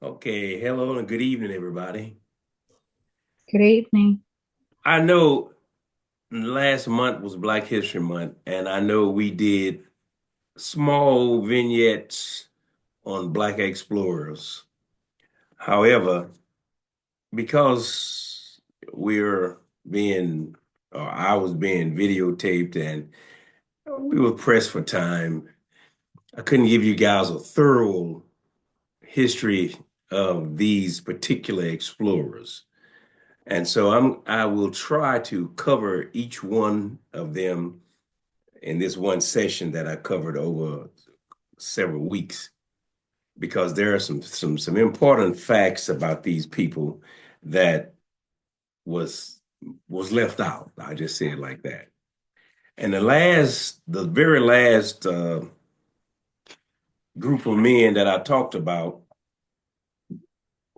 Okay, hello and good evening, everybody. Good evening. I know last month was Black History Month, and I know we did small vignettes on Black explorers. However, because we're being, or I was being videotaped and we were pressed for time, I couldn't give you guys a thorough history of these particular explorers. And so I will try to cover each one of them in this one session that I covered over several weeks because there are some important facts about these people that was was left out. I just say it like that. And the very last group of men that I talked about,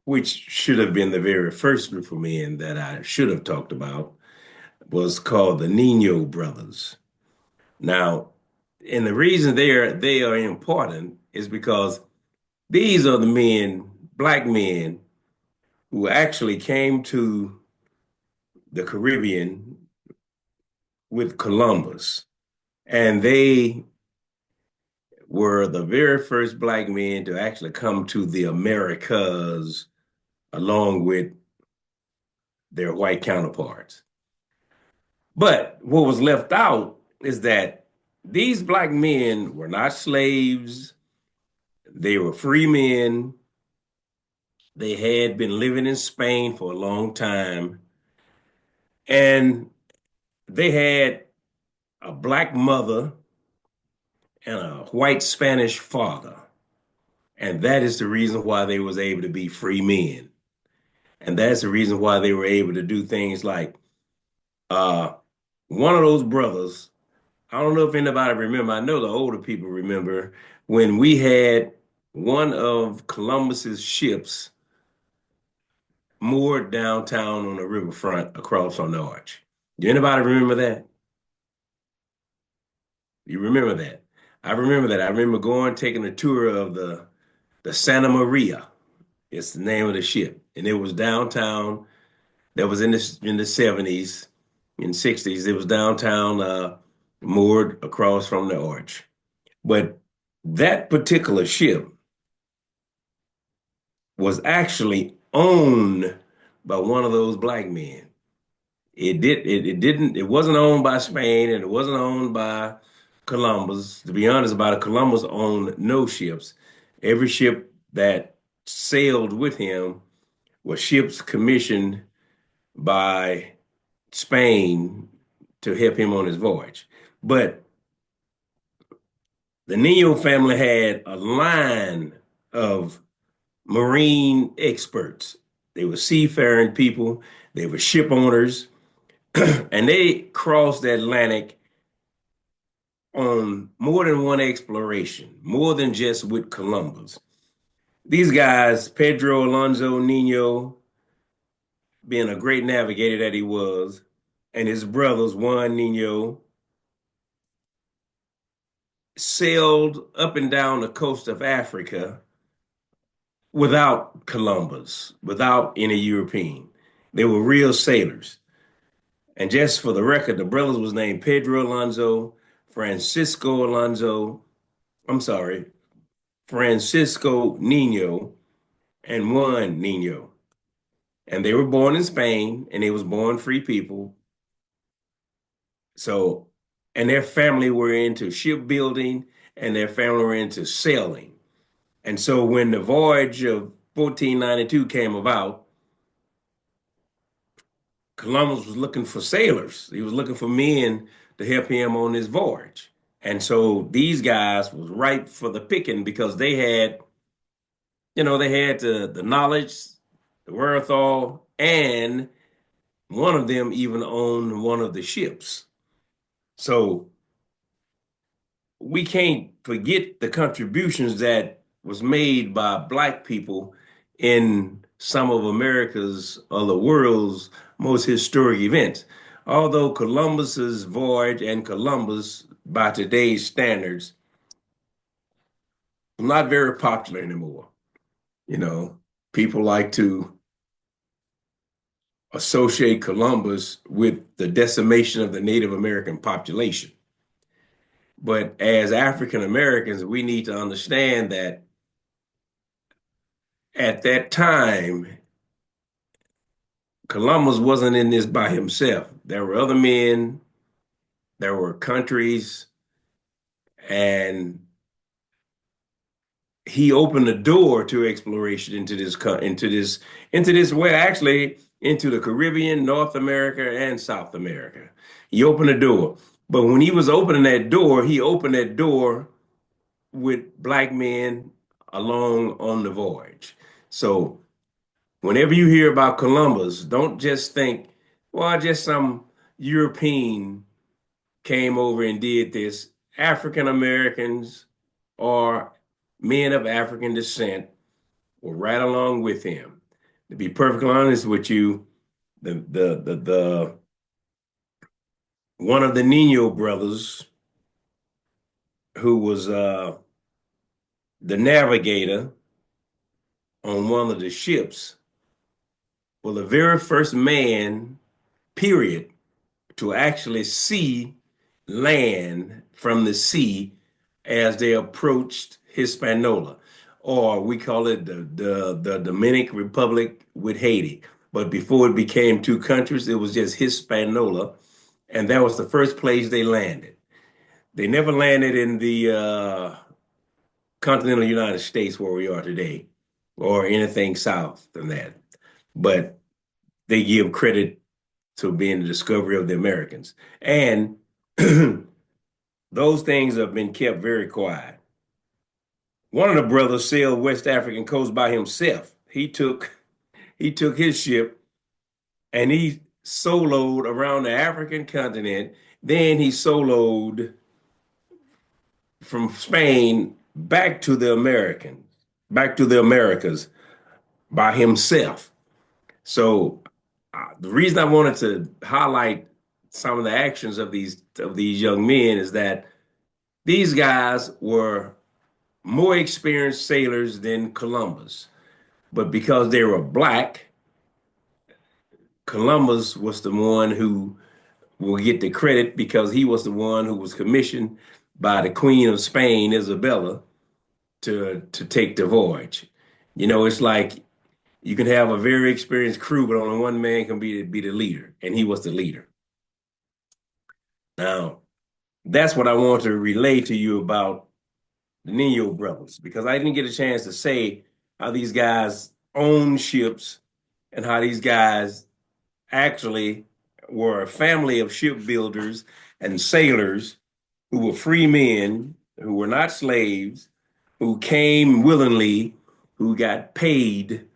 which should have been the very first group of men that I should have talked about, was called the Nino brothers. Now, and the reason they are important is because these are the men, black men, who actually came to the Caribbean with Columbus. And they were the very first black men to actually come to the Americas along with their white counterparts. But what was left out is that these black men were not slaves, they were free men. They had been living in Spain for a long time, and they had a black mother and a white Spanish father. And that is the reason why they was able to be free men. And that's the reason why they were able to do things like uh, one of those brothers. I don't know if anybody remember. I know the older people remember when we had one of Columbus's ships moored downtown on the riverfront across on the arch. Do anybody remember that? You remember that? I remember that. I remember going, taking a tour of the Santa Maria. It's the name of the ship, and it was downtown. That was in the 70s, in 60s. It was downtown, moored across from the arch. But that particular ship was actually owned by one of those black men. It wasn't owned by Spain and it wasn't owned by Columbus. To be honest about it, Columbus owned no ships. Every ship that sailed with him were ships commissioned by Spain to help him on his voyage. But the Nino family had a line of marine experts. They were seafaring people, they were ship owners, and they crossed the Atlantic on more than one exploration, more than just with Columbus. These guys, Pedro Alonso Nino, being a great navigator that he was, and his brothers, Juan Nino, sailed up and down the coast of Africa without Columbus, without any European. They were real sailors. And just for the record, the brothers was named Pedro Alonso, Francisco Alonso, I'm sorry, Francisco Nino, and Juan Nino. And they were born in Spain and they was born free people. So, and their family were into shipbuilding and their family were into sailing. And so when the voyage of 1492 came about, Columbus was looking for sailors. He was looking for men to help him on his voyage. And so these guys was ripe for the picking because they had the knowledge, the wherewithal, and one of them even owned one of the ships. So we can't forget the contributions that was made by black people in some of America's or the world's most historic events. Although Columbus's voyage and Columbus, by today's standards, not very popular anymore, you know. people like to associate Columbus with the decimation of the Native American population. But as African Americans, we need to understand that at that time, Columbus wasn't in this by himself. There were other men, there were countries, and he opened the door to exploration into this way, actually into the Caribbean, North America, and South America. He opened the door. But when he was opening that door, he opened that door with black men along on the voyage. So whenever you hear about Columbus, don't just think, well, just some European came over and did this. African Americans or men of African descent were right along with him. To be perfectly honest with you, the one of the Nino brothers, who was the navigator on one of the ships, was the very first man, period, to actually see land from the sea as they approached Hispaniola, or we call it the Dominican Republic with Haiti. But before it became two countries, it was just Hispaniola, and that was the first place they landed. They never landed in the continental United States where we are today, or anything south than that. But they give credit to being the discovery of the Americans. And those things have been kept very quiet. One of the brothers sailed West African coast by himself. He took his ship and he soloed around the African continent. Then he soloed from Spain back to the Americas by himself. So the reason I wanted to highlight some of the actions of these young men is that these guys were more experienced sailors than Columbus. But because they were black, Columbus was the one who will get the credit because he was the one who was commissioned by the Queen of Spain, Isabella, to take the voyage. It's like you can have a very experienced crew, but only one man can be the leader, and he was the leader. Now, that's what I want to relay to you about the Nino brothers, because I didn't get a chance to say how these guys owned ships and how these guys actually were a family of shipbuilders and sailors who were free men, who were not slaves, who came willingly, who got paid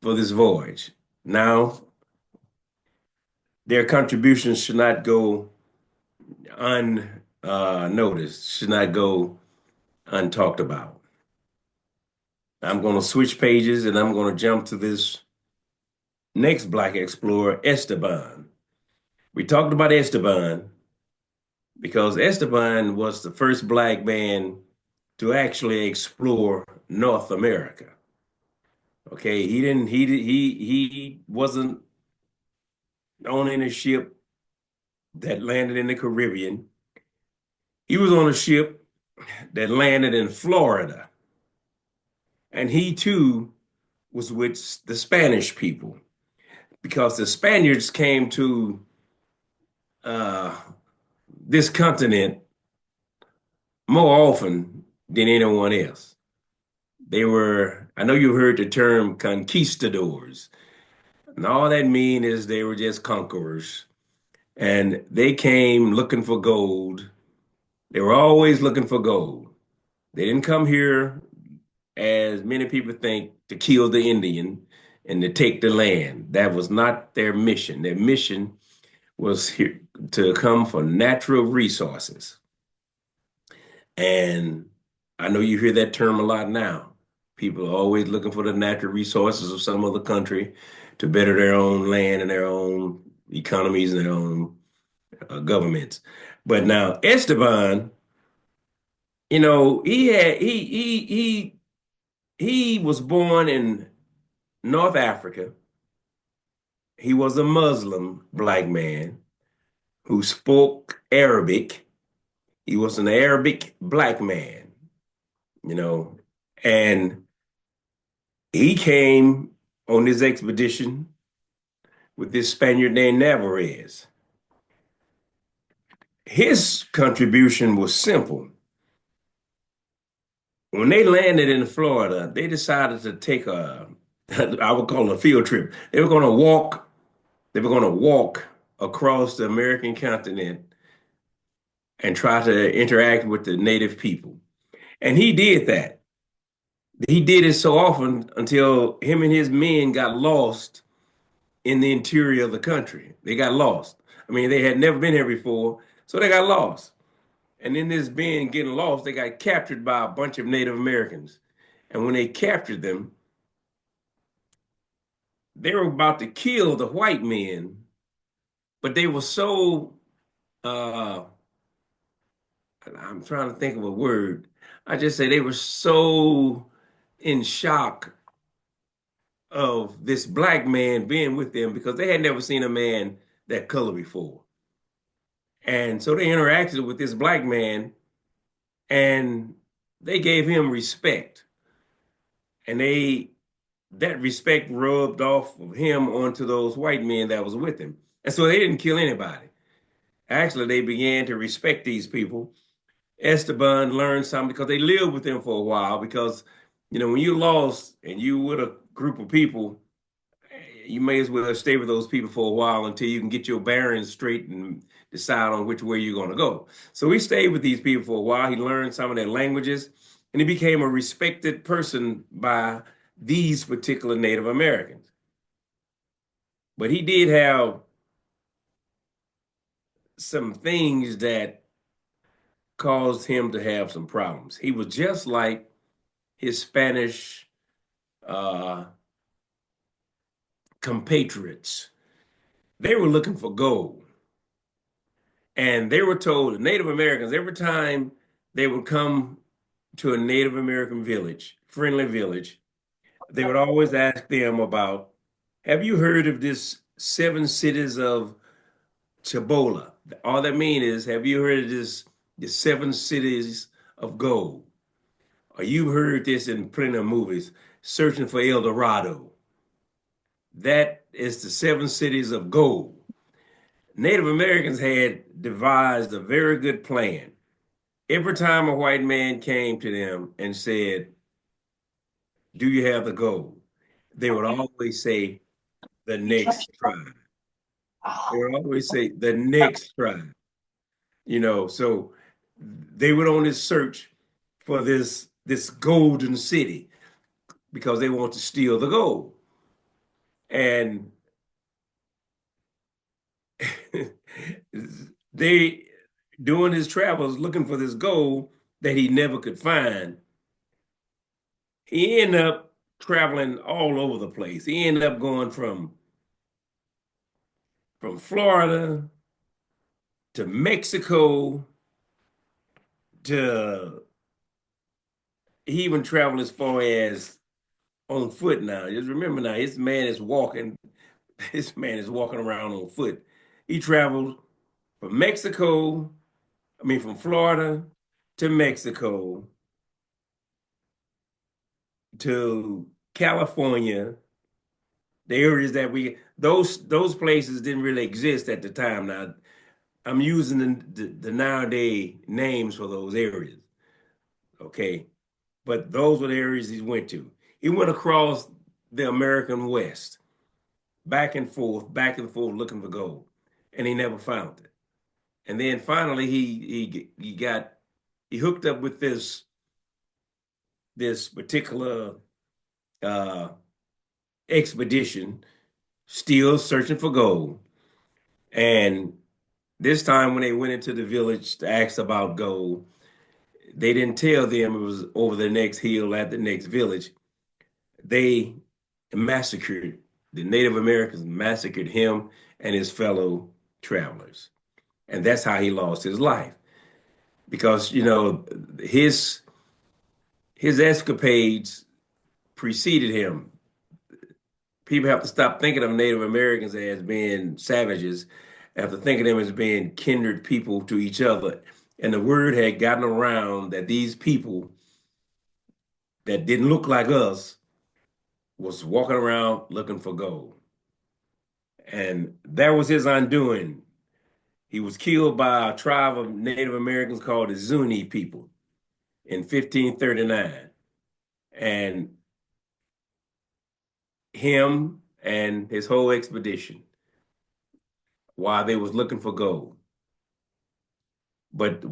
for this voyage. Now, their contributions should not go unnoticed, should not go untalked about. I'm going to switch pages and I'm going to jump to this next Black explorer, Esteban. We talked about Esteban because Esteban was the first Black man to actually explore North America. Okay, he wasn't on any ship that landed in the Caribbean. He was on a ship that landed in Florida. And he too was with the Spanish people, because the Spaniards came to this continent more often than anyone else. I know you heard the term conquistadors. And all that means is they were just conquerors. And they came looking for gold. They were always looking for gold. They didn't come here, as many people think, to kill the Indian and to take the land. That was not their mission. Their mission was here to come for natural resources. And I know you hear that term a lot now. People are always looking for the natural resources of some other country to better their own land and their own economies and their own governments. But now Esteban, he was born in North Africa. He was a Muslim black man who spoke Arabic. He was an Arabic black man, you know, and he came on this expedition with this Spaniard named Navarrete. His contribution was simple. When they landed in Florida, they decided to take I would call it a field trip. They were going to walk across the American continent and try to interact with the native people. And he did that. He did it so often until him and his men got lost in the interior of the country. They got lost. I mean, they had never been here before, so they got lost. And in this being getting lost, they got captured by a bunch of Native Americans. And when they captured them, they were about to kill the white men, but they were so uh, I'm trying to think of a word. I just say they were so in shock of this black man being with them because they had never seen a man that color before. And so they interacted with this black man and they gave him respect. And that respect rubbed off of him onto those white men that was with him. And so they didn't kill anybody. Actually, they began to respect these people. Esteban learned something because they lived with them for a while. Because, when you lost and you with a group of people, you may as well stay with those people for a while until you can get your bearings straight and decide on which way you're going to go. So he stayed with these people for a while. He learned some of their languages and he became a respected person by these particular Native Americans. But he did have some things that caused him to have some problems. He was just like his Spanish uh, compatriots. They were looking for gold. And they were told, the Native Americans, every time they would come to a Native American village, friendly village, they would always ask them about, have you heard of this seven cities of Chabola? All that means is, have you heard of the seven cities of gold? Or you heard this in plenty of movies, Searching for El Dorado. That is the seven cities of gold. Native Americans had devised a very good plan. Every time a white man came to them and said, do you have the gold? They would always say, the next tribe. They would always say, the next tribe. So they went on this search for this golden city because they want to steal the gold. And they, during his travels looking for this gold that he never could find, he ended up traveling all over the place. He ended up going from Florida to Mexico to he even traveled as far as on foot now. Just remember now, this man is walking, this man is walking around on foot. He traveled from Florida to Mexico to California, the areas that those places didn't really exist at the time. Now I'm using the nowadays names for those areas, okay? But those were the areas he went to. He went across the American West, back and forth, looking for gold, and he never found it. And then finally, he hooked up with this particular uh, expedition, still searching for gold. And this time, when they went into the village to ask about gold, they didn't tell them it was over the next hill at the next village. They massacred the Native Americans, massacred him and his fellow travelers. And that's how he lost his life. Because, his escapades preceded him. people have to stop thinking of Native Americans as being savages, have to think of them as being kindred people to each other. And the word had gotten around that these people that didn't look like us was walking around looking for gold. And that was his undoing. He was killed by a tribe of Native Americans called the Zuni people in 1539. And him and his whole expedition while they was looking for gold. But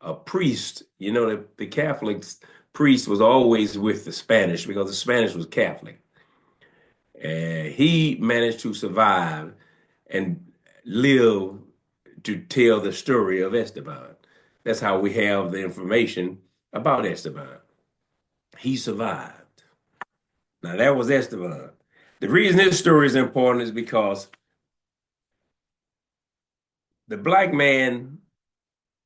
a priest, the Catholics priest was always with the Spanish because the Spanish was Catholic. And he managed to survive and live to tell the story of Esteban. That's how we have the information about Esteban. He survived. Now that was Esteban. The reason his story is important is because the black man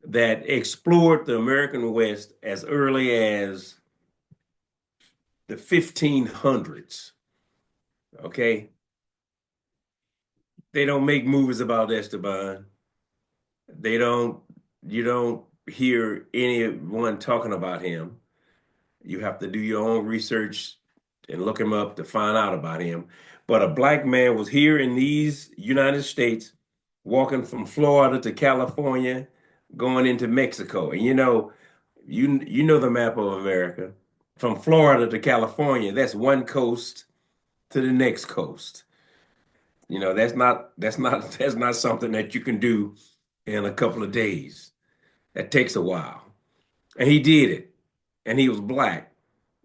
that explored the American West as early as the 1500s, okay? They don't make movies about Esteban. You don't hear anyone talking about him. You have to do your own research and look him up to find out about him. But a black man was here in these United States, walking from Florida to California, going into Mexico. And you know the map of America. From Florida to California, that's one coast to the next coast. That's not something that you can do in a couple of days. That takes a while. And he did it. And he was black.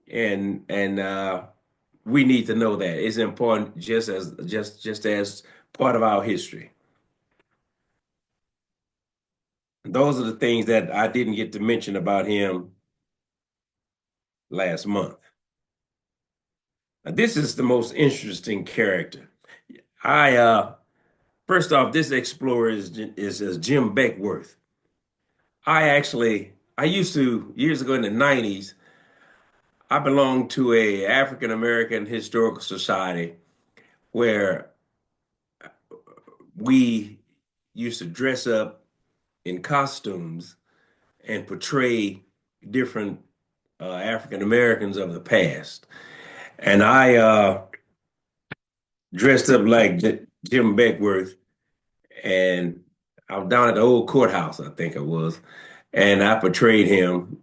And we need to know that. It's important just as part of our history. Those are the things that I didn't get to mention about him last month. Now, this is the most interesting character. I first off, this explorer is Jim Beckworth. I used to years ago in the 90s, I belonged to a African American historical society where we used to dress up in costumes and portray different African Americans of the past. And I dressed up like Jim Beckworth, and I was down at the old courthouse, I think it was, and I portrayed him.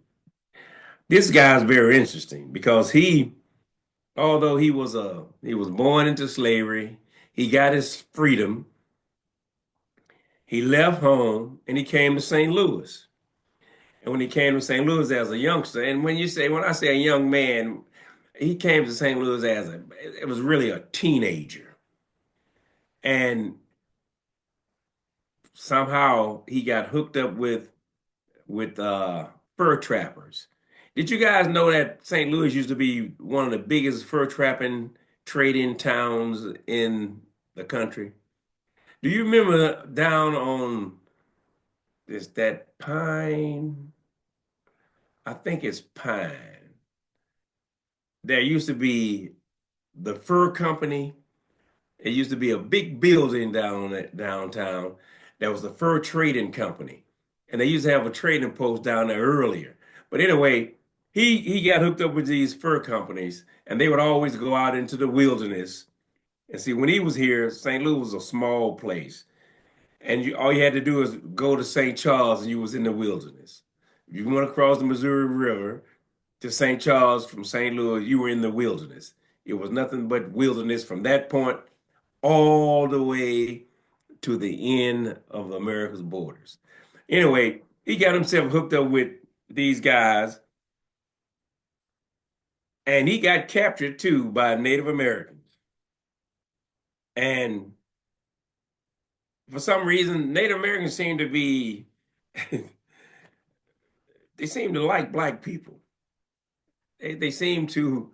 This guy's very interesting because although he was born into slavery, he got his freedom. He left home and he came to St. Louis. And when he came to St. Louis as a youngster, and when I say a young man, he came to St. Louis it was really a teenager. And somehow he got hooked up with fur trappers. Did you guys know that St. Louis used to be one of the biggest fur trapping trading towns in the country? Do you remember down on that Pine? I think it's Pine. There used to be the fur company. It used to be a big building downtown. That was the fur trading company. And they used to have a trading post down there earlier. But anyway, he got hooked up with these fur companies, and they would always go out into the wilderness. And see, when he was here, St. Louis was a small place. And all you had to do is go to St. Charles and you was in the wilderness. If you want to cross the Missouri River to St. Charles from St. Louis, you were in the wilderness. It was nothing but wilderness from that point all the way to the end of America's borders. Anyway, he got himself hooked up with these guys, and he got captured too by Native Americans. And for some reason, Native Americans seem to be, they seem to like black people. They seem to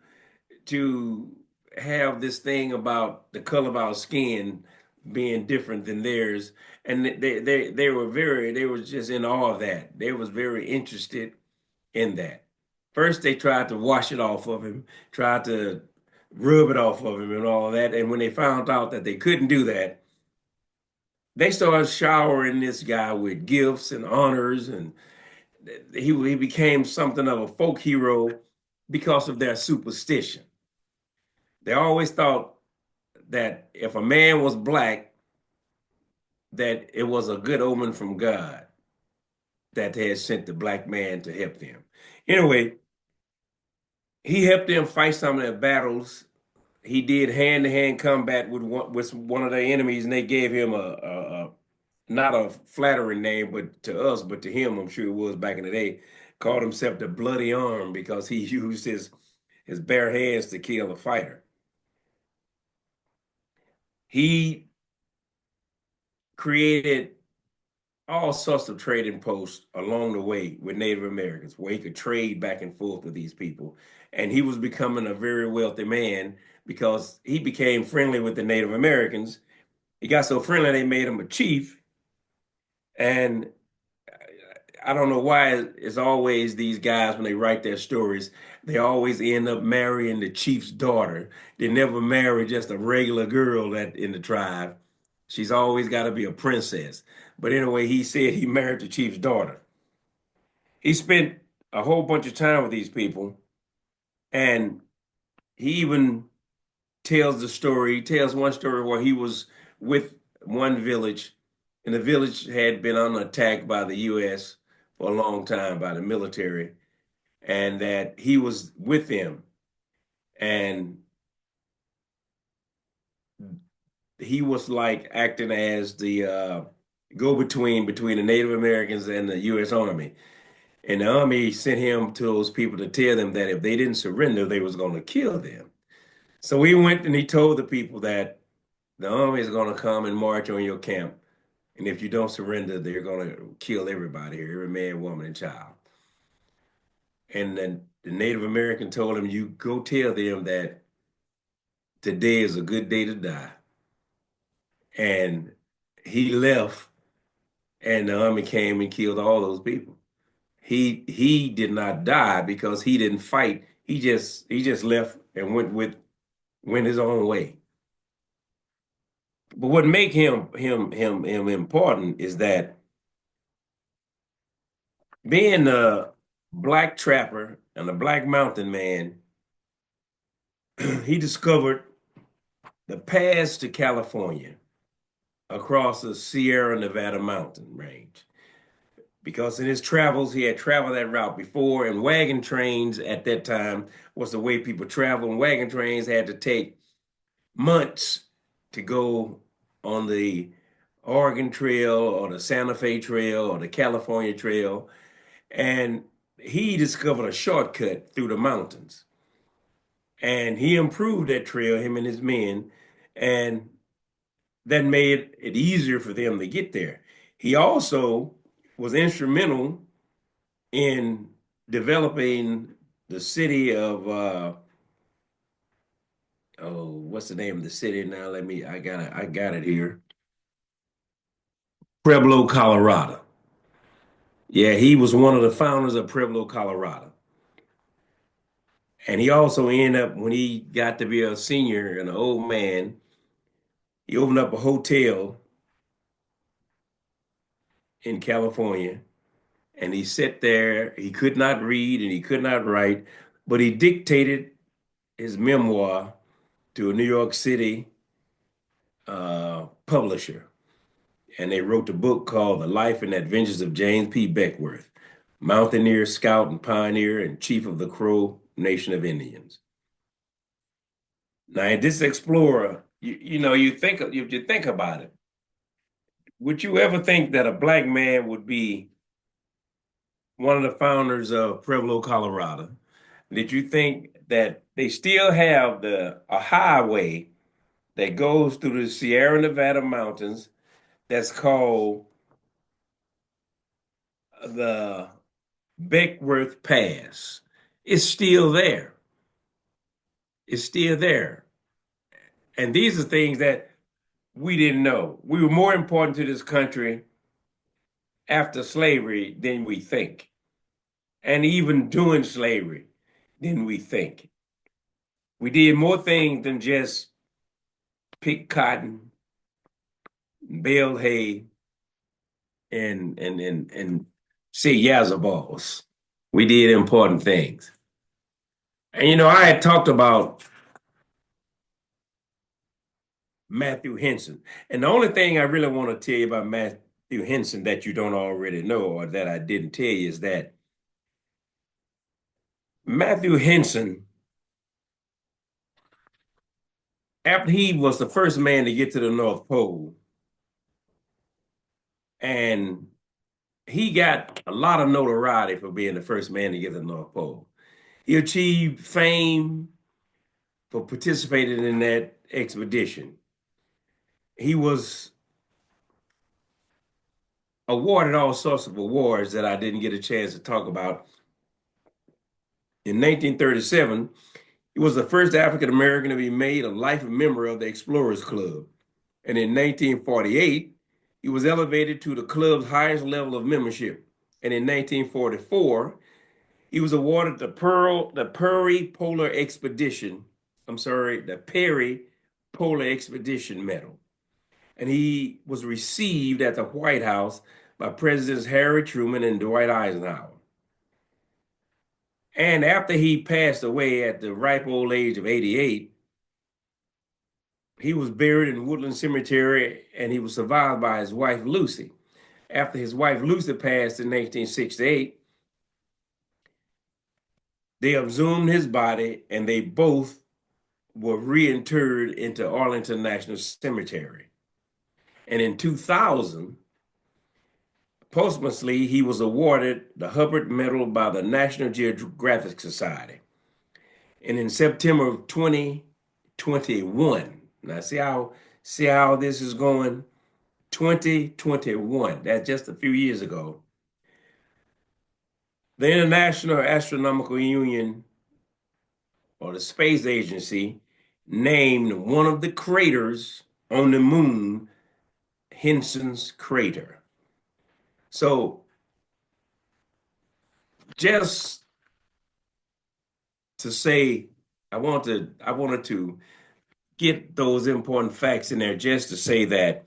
have this thing about the color of our skin being different than theirs, and they were just in awe of that. They was very interested in that. First, they tried to wash it off of him, tried to rub it off of him and all of that. And when they found out that they couldn't do that, they started showering this guy with gifts and honors, and he became something of a folk hero because of their superstition. They always thought that if a man was black, that it was a good omen from God that they had sent the black man to help them. Anyway, he helped them fight some of their battles. He did hand-to-hand combat with one of their enemies, and they gave him a not a flattering name, but to us, but to him, I'm sure it was back in the day, called himself the Bloody Arm because he used his bare hands to kill a fighter. He created all sorts of trading posts along the way with Native Americans where he could trade back and forth with these people. And he was becoming a very wealthy man because he became friendly with the Native Americans. He got so friendly they made him a chief. And I don't know why it's always these guys, when they write their stories, they always end up marrying the chief's daughter. They never marry just a regular girl that in the tribe. She's always got to be a princess. But anyway, he said he married the chief's daughter. He spent a whole bunch of time with these people, and he even tells one story where he was with one village, and the village had been under attack by the U.S. for a long time, by the military, and that he was with them, and he was like acting as the go-between between the Native Americans and the U.S. Army. And the Army sent him to those people to tell them that if they didn't surrender, they was going to kill them. So he went and he told the people that the Army is going to come and march on your camp. And if you don't surrender, they're going to kill everybody here, every man, woman, and child. And then the Native American told him, you go tell them that today is a good day to die. And he left, and the Army came and killed all those people. He did not die because he didn't fight. He just left and went his own way. But what make him important is that being a black trapper and a black mountain man, he discovered the paths to California across the Sierra Nevada mountain range. Because in his travels, he had traveled that route before, and wagon trains at that time was the way people traveled. And wagon trains had to take months to go on the Oregon Trail or the Santa Fe Trail or the California Trail. And he discovered a shortcut through the mountains. And he improved that trail, him and his men, and that made it easier for them to get there. He also was instrumental in developing the city of what's the name of the city now? I got it here. Pueblo, Colorado. Yeah, he was one of the founders of Pueblo, Colorado. And he also ended up, when he got to be a senior and an old man, he opened up a hotel in California, and he sat there. He could not read and he could not write, but he dictated his memoir to a New York City publisher. And they wrote a book called The Life and Adventures of James P. Beckwourth, mountaineer, scout, and pioneer, and chief of the Crow Nation of Indians. Now, this explorer, if you think about it, would you ever think that a black man would be one of the founders of Pueblo, Colorado? Did you think that they still have a highway that goes through the Sierra Nevada mountains that's called the Beckwourth Pass? It's still there. It's still there. And these are things that we didn't know. We were more important to this country after slavery than we think, and even during slavery than we think. We did more things than just pick cotton, bale hay, and say yazoo balls. We did important things. And I had talked about Matthew Henson. And the only thing I really want to tell you about Matthew Henson that you don't already know or that I didn't tell you is that Matthew Henson, after he was the first man to get to the North Pole, and he got a lot of notoriety for being the first man to get to the North Pole. He achieved fame for participating in that expedition. He was awarded all sorts of awards that I didn't get a chance to talk about. In 1937, he was the first African American to be made a life member of the Explorers Club. And in 1948, he was elevated to the club's highest level of membership. And in 1944, he was awarded the Perry Polar Expedition. The Perry Polar Expedition Medal. And he was received at the White House by Presidents Harry Truman and Dwight Eisenhower. And after he passed away at the ripe old age of 88, he was buried in Woodland Cemetery, and he was survived by his wife, Lucy. After his wife, Lucy, passed in 1968, they exhumed his body, and they both were reinterred into Arlington National Cemetery. And in 2000, posthumously, he was awarded the Hubbard Medal by the National Geographic Society. And in September of 2021, now see how this is going? 2021, that's just a few years ago. The International Astronomical Union, or the Space Agency, named one of the craters on the moon Henson's crater. So just to say, I wanted to get those important facts in there just to say that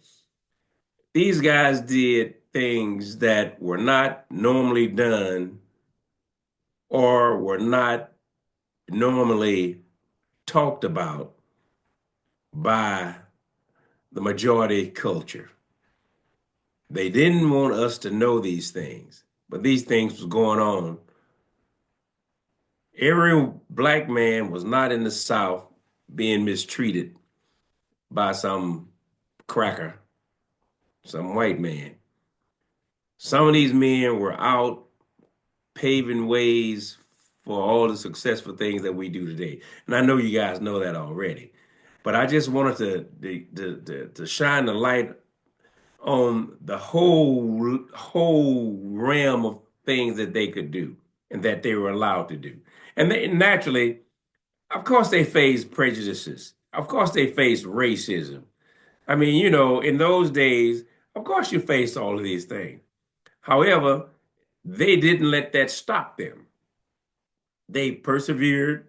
these guys did things that were not normally done or were not normally talked about by the majority culture. They didn't want us to know these things, but these things was going on. Every black man was not in the South being mistreated by some cracker, some white man. Some of these men were out paving ways for all the successful things that we do today. And I know you guys know that already. But I just wanted to shine the light on the whole realm of things that they could do and that they were allowed to do. And they naturally, of course, they faced prejudices. Of course, they faced racism. I mean, in those days, of course, you faced all of these things. However, they didn't let that stop them. They persevered,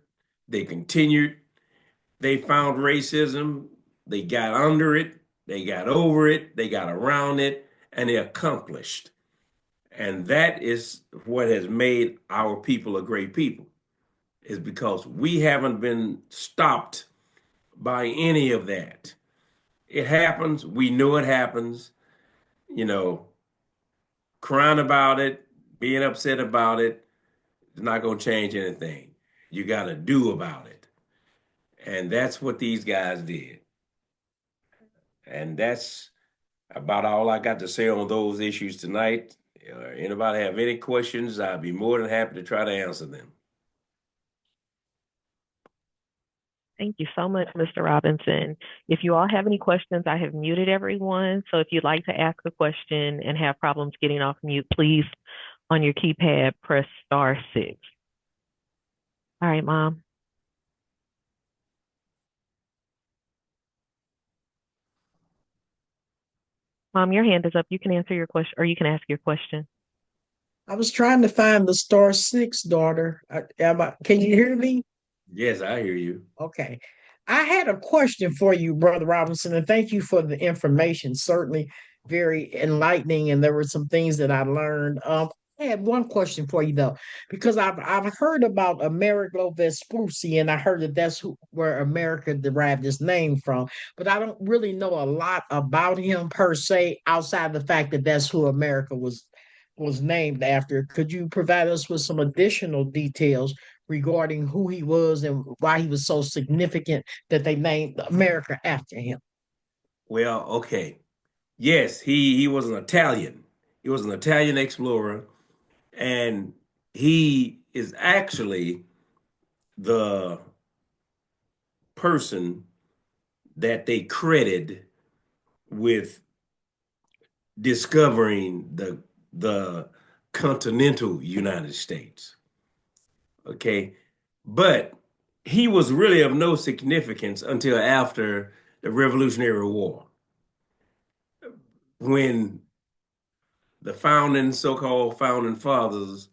they continued, they found racism, they got under it, they got over it, they got around it, and they accomplished. And that is what has made our people a great people, is because we haven't been stopped by any of that. It happens, we know it happens, crying about it, being upset about it, it's not going to change anything. You got to do about it. And that's what these guys did. And that's about all I got to say on those issues tonight. Anybody have any questions? I'd be more than happy to try to answer them. Thank you so much, Mr. Robinson. If you all have any questions, I have muted everyone. So if you'd like to ask a question and have problems getting off mute, please, on your keypad, press *6. All right, Mom. Mom, your hand is up. You can answer your question, or you can ask your question. I was trying to find the *6, daughter. Can you hear me? Yes, I hear you. Okay. I had a question for you, Brother Robinson, and thank you for the information. Certainly very enlightening, and there were some things that I learned. I had one question for you though, because I've heard about Amerigo Vespucci, and I heard that where America derived its name from, but I don't really know a lot about him per se, outside the fact that that's who America was named after. Could you provide us with some additional details regarding who he was and why he was so significant that they named America after him? Well, okay. Yes, he was an Italian. He was an Italian explorer, and he is actually the person that they credit with discovering the continental United States. Okay, but he was really of no significance until after the Revolutionary War, when the so-called founding fathers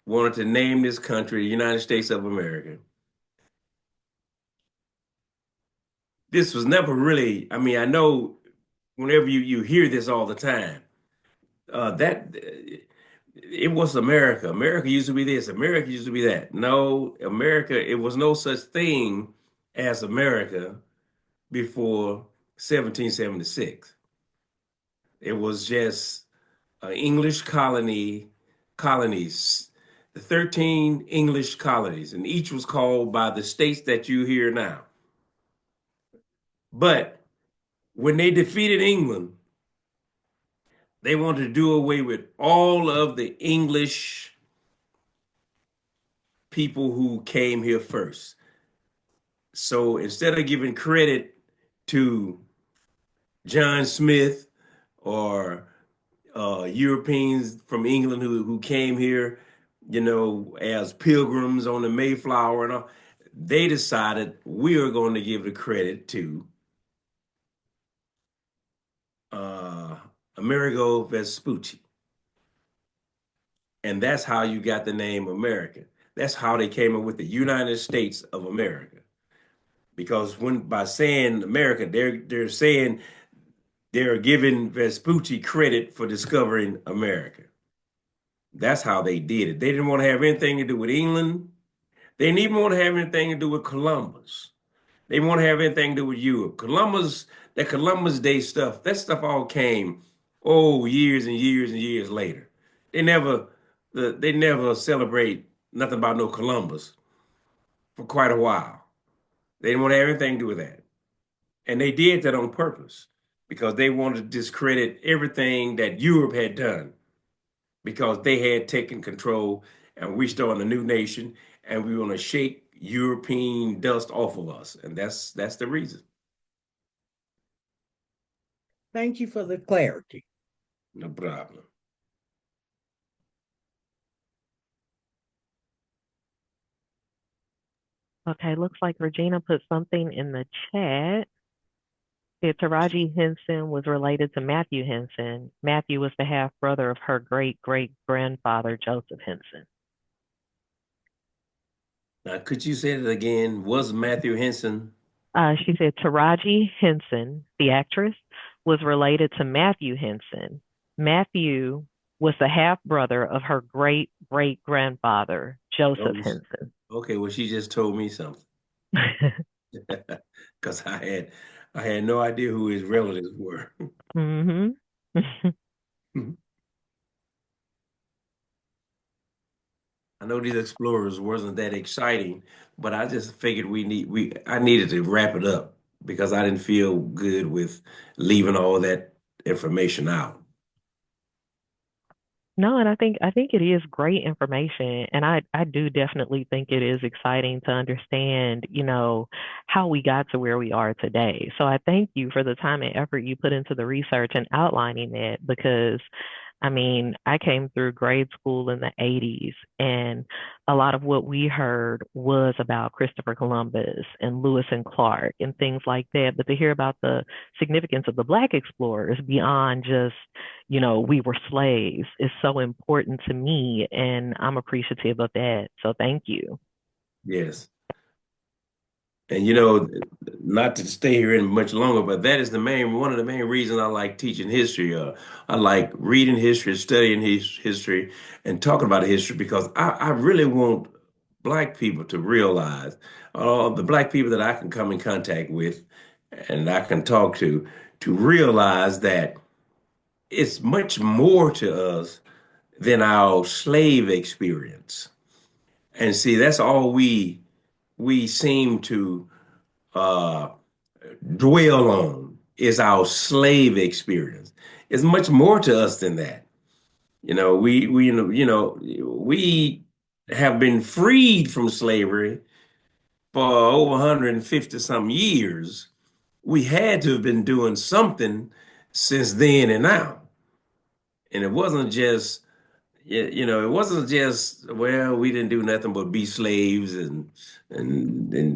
wanted to name this country the United States of America. This was never really, I mean, I know whenever you hear this all the time, that it was America. America used to be this, America used to be that. No, America, it was no such thing as America before 1776. It was just English colonies, the 13 English colonies, and each was called by the states that you hear now. But when they defeated England, they wanted to do away with all of the English people who came here first. So instead of giving credit to John Smith or Europeans from England who came here, as pilgrims on the Mayflower and all, they decided we are going to give the credit to uh, Amerigo Vespucci. And that's how you got the name America. That's how they came up with the United States of America. Because by saying America, they're saying they're giving Vespucci credit for discovering America. That's how they did it. They didn't want to have anything to do with England. They didn't even want to have anything to do with Columbus. They didn't want to have anything to do with Europe. That Columbus Day stuff, that stuff all came, years and years and years later. They never they never celebrate nothing about no Columbus for quite a while. They didn't want to have anything to do with that. And they did that on purpose because they wanted to discredit everything that Europe had done because they had taken control, and we started a new nation, and we want to shake European dust off of us. And that's the reason. Thank you for the clarity. No problem. Okay, looks like Regina put something in the chat. Said Taraji Henson was related to Matthew Henson. Matthew was the half brother of her great great grandfather, Joseph Henson. Now, could you say that again? Was Matthew Henson? She said Taraji Henson, the actress, was related to Matthew Henson. Matthew was the half brother of her great great grandfather, Joseph Henson. Okay, well, she just told me something. Because I had no idea who his relatives were. Mm-hmm. I know these explorers wasn't that exciting, but I just figured I needed to wrap it up because I didn't feel good with leaving all that information out. No, and I think it is great information, and I do definitely think it is exciting to understand, how we got to where we are today. So I thank you for the time and effort you put into the research and outlining that because I mean, I came through grade school in the 80s, and a lot of what we heard was about Christopher Columbus and Lewis and Clark and things like that. But to hear about the significance of the Black explorers beyond just, we were slaves is so important to me, and I'm appreciative of that. So thank you. Yes. And you know, not to stay here in much longer, but that is one of the main reasons I like teaching history. I like reading history, studying history, and talking about history because I really want black people to realize, the black people that I can come in contact with and I can talk to realize that it's much more to us than our slave experience. And see, that's all we seem to uh, dwell on is our slave experience. It's much more to us than that. We have been freed from slavery for over 150 some years. We had to have been doing something since then and now. And it wasn't just, it wasn't just, well, we didn't do nothing but be slaves and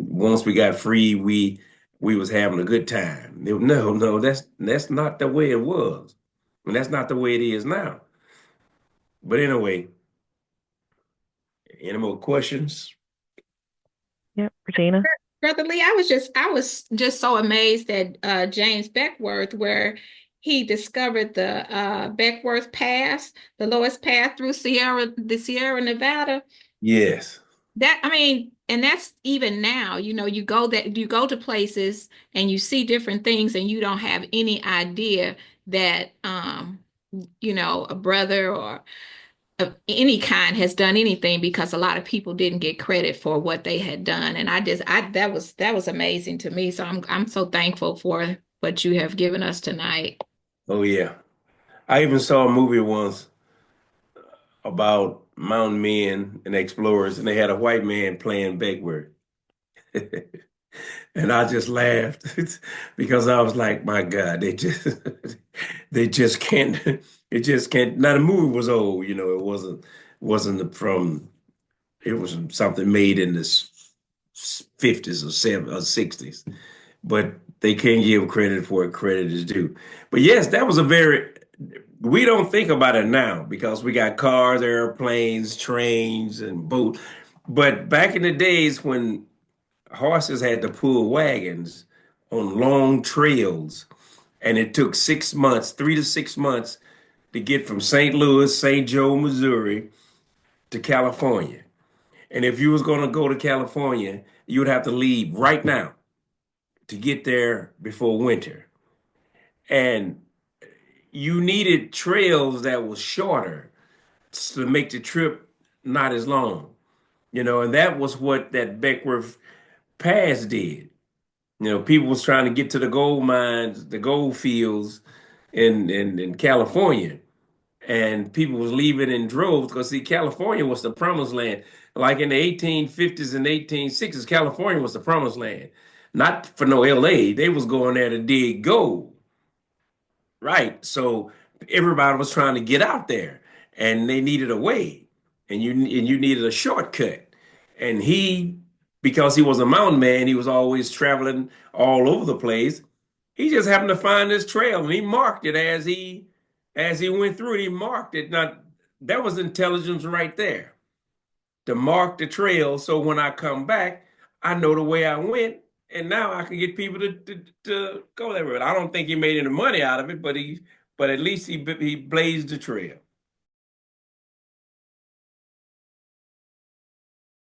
once we got free, we was having a good time. No, no, that's not the way it was. And that's not the way it is now. But anyway, any more questions? Yep, Regina. Brother Lee, I was just so amazed at James Beckworth, where he discovered the Beckworth Pass, the lowest path through the Sierra Nevada. Yes. That, I mean, and that's even now, you go to places and you see different things and you don't have any idea that a brother or of any kind has done anything, because a lot of people didn't get credit for what they had done. And that was amazing to me. So I'm so thankful for what you have given us tonight. Oh yeah. I even saw a movie once about mountain men and explorers, and they had a white man playing Beckworth. And I just laughed because I was like, my God, they just can't it just can't. Now the movie was old, it wasn't from it was something made in the 50s or 60s, but they can't give credit for what credit is due. But yes, that was we don't think about it now because we got cars, airplanes, trains, and boats. But back in the days when horses had to pull wagons on long trails, and it took 6 months, 3 to 6 months, to get from St. Louis, St. Joe, Missouri, to California. And if you was going to go to California, you would have to leave right now to get there before winter. And you needed trails that was shorter to make the trip not as long, and that was what that Beckworth Pass did. People was trying to get to the gold mines, the gold fields in California, and people was leaving in droves because see, California was the promised land. Like in the 1850s and 1860s, California was the promised land. Not for no LA. They was going there to dig gold. Right. So everybody was trying to get out there and they needed a way. And you needed a shortcut. And because he was a mountain man, he was always traveling all over the place. He just happened to find this trail and he marked it as he went through it. He marked it. Now that was intelligence right there to mark the trail. So when I come back, I know the way I went, and now I can get people to go that way. I don't think he made any money out of it, but at least he blazed the trail.